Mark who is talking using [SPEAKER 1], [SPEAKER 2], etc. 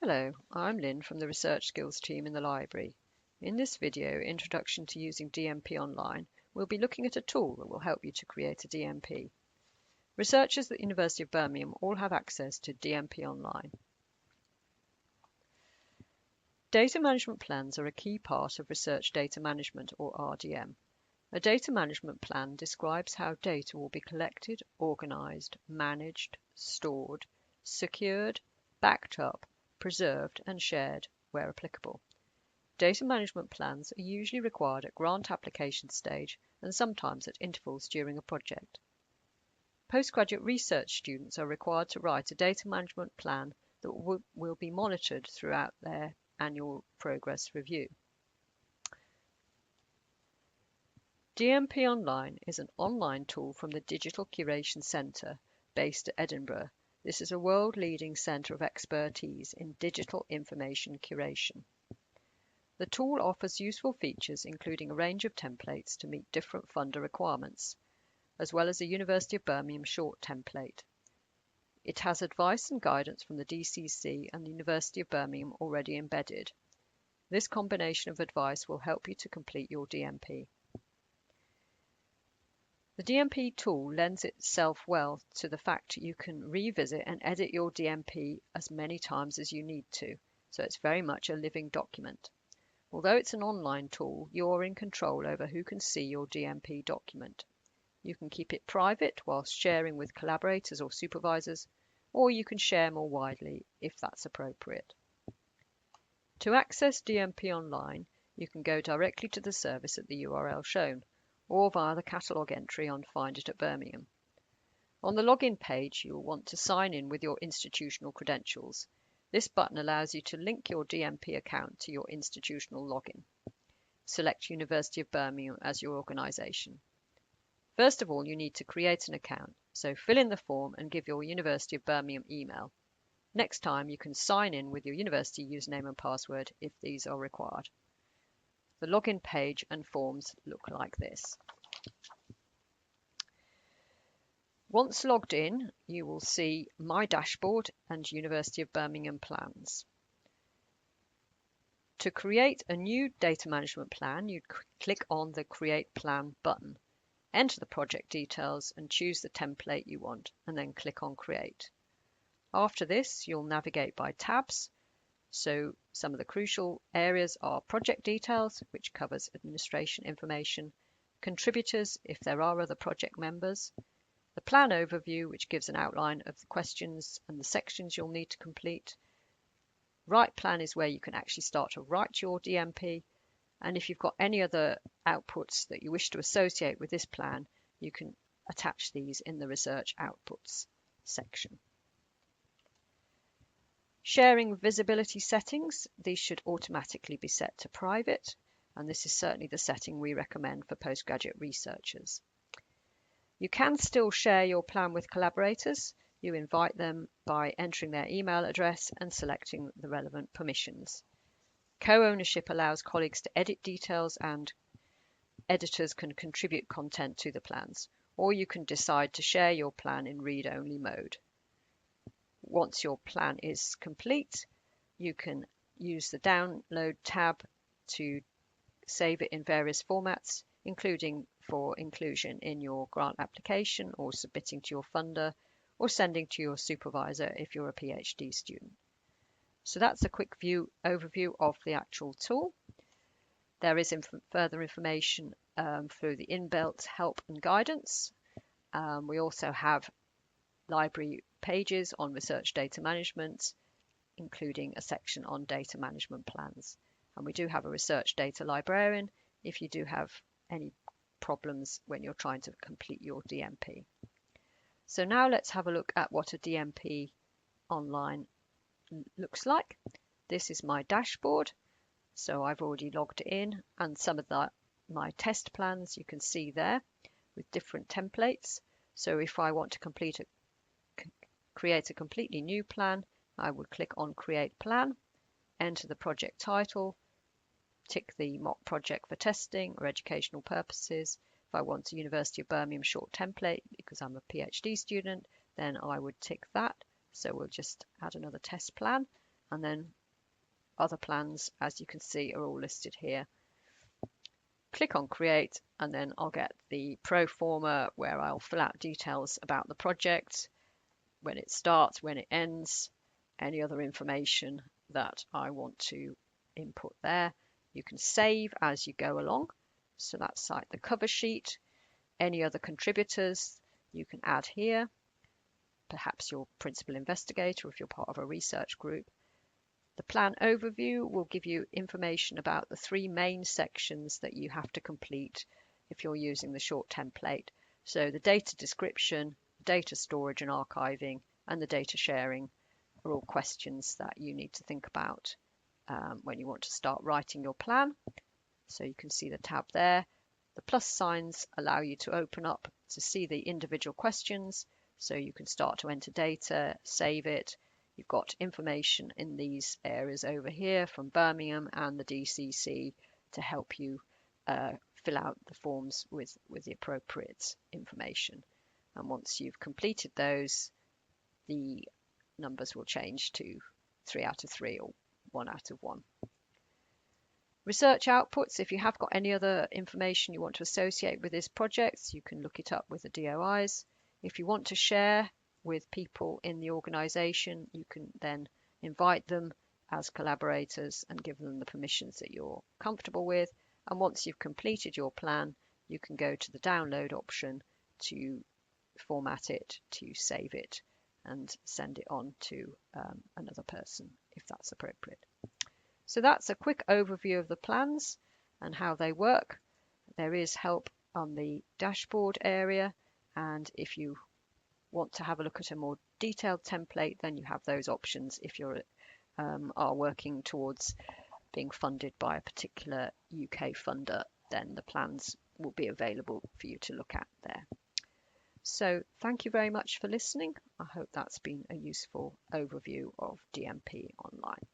[SPEAKER 1] Hello, I'm Lynn from the Research Skills team in the library. In this video, Introduction to Using DMP Online, we'll be looking at a tool that will help you to create a DMP. Researchers at the University of Birmingham all have access to DMP Online. Data management plans are a key part of research data management, or RDM. A data management plan describes how data will be collected, organized, managed, stored, secured, backed up, preserved and shared where applicable. Data management plans are usually required at grant application stage and sometimes at intervals during a project. Postgraduate research students are required to write a data management plan that will be monitored throughout their annual progress review. DMP Online is an online tool from the Digital Curation Centre based at Edinburgh. This is a world-leading centre of expertise in digital information curation. The tool offers useful features including a range of templates to meet different funder requirements, as well as a University of Birmingham short template. It has advice and guidance from the DCC and the University of Birmingham already embedded. This combination of advice will help you to complete your DMP. The DMP tool lends itself well to the fact you can revisit and edit your DMP as many times as you need to, so it's very much a living document. Although it's an online tool, you're in control over who can see your DMP document. You can keep it private whilst sharing with collaborators or supervisors, or you can share more widely if that's appropriate. To access DMP Online, you can go directly to the service at the URL shown, or via the catalogue entry on Find It at Birmingham. On the login page, you'll want to sign in with your institutional credentials. This button allows you to link your DMP account to your institutional login. Select University of Birmingham as your organisation. First of all, you need to create an account, so fill in the form and give your University of Birmingham email. Next time, you can sign in with your university username and password if these are required. The login page and forms look like this. Once logged in, you will see My Dashboard and University of Birmingham plans. To create a new data management plan, you click on the Create Plan button, enter the project details and choose the template you want, and then click on Create. After this, you'll navigate by tabs. So some of the crucial areas are project details, which covers administration information, contributors if there are other project members, the plan overview, which gives an outline of the questions and the sections you'll need to complete. Write plan is where you can actually start to write your DMP, and if you've got any other outputs that you wish to associate with this plan, you can attach these in the research outputs section. Sharing visibility settings, these should automatically be set to private, and this is certainly the setting we recommend for postgraduate researchers. You can still share your plan with collaborators. You invite them by entering their email address and selecting the relevant permissions. Co-ownership allows colleagues to edit details and editors can contribute content to the plans, or you can decide to share your plan in read-only mode. Once your plan is complete, you can use the Download tab to save it in various formats, including for inclusion in your grant application or submitting to your funder or sending to your supervisor if you're a PhD student. So that's a quick overview of the actual tool. There is further information through the inbuilt help and guidance. We also have library pages on research data management, including a section on data management plans. And we do have a research data librarian if you do have any problems when you're trying to complete your DMP. So now let's have a look at what a DMP online looks like. This is my dashboard. So I've already logged in, and some of my test plans you can see there with different templates. So if I want to create a completely new plan, I would click on Create Plan, enter the project title, tick the mock project for testing or educational purposes. If I want a University of Birmingham short template because I'm a PhD student, then I would tick that. So we'll just add another test plan and then other plans, as you can see, are all listed here. Click on create, and then I'll get the pro forma where I'll fill out details about the project, when it starts, when it ends, any other information that I want to input there. You can save as you go along. So that's like the cover sheet. Any other contributors you can add here, perhaps your principal investigator if you're part of a research group. The plan overview will give you information about the 3 main sections that you have to complete if you're using the short template. So the data description, data storage and archiving, and the data sharing are all questions that you need to think about when you want to start writing your plan. So you can see the tab there. The plus signs allow you to open up to see the individual questions, so you can start to enter data, save it. You've got information in these areas over here from Birmingham and the DCC to help you fill out the forms with the appropriate information. And once you've completed those, the numbers will change to 3 out of 3 or 1 out of 1. Research outputs, if you have got any other information you want to associate with this project, you can look it up with the DOIs. If you want to share with people in the organisation, you can then invite them as collaborators and give them the permissions that you're comfortable with. And once you've completed your plan, you can go to the download option to format it, to save it, and send it on to another person if that's appropriate. So that's a quick overview of the plans and how they work. There is help on the dashboard area, and if you want to have a look at a more detailed template, then you have those options if you are working towards being funded by a particular UK funder, then the plans will be available for you to look at there. So thank you very much for listening. I hope that's been a useful overview of DMP Online.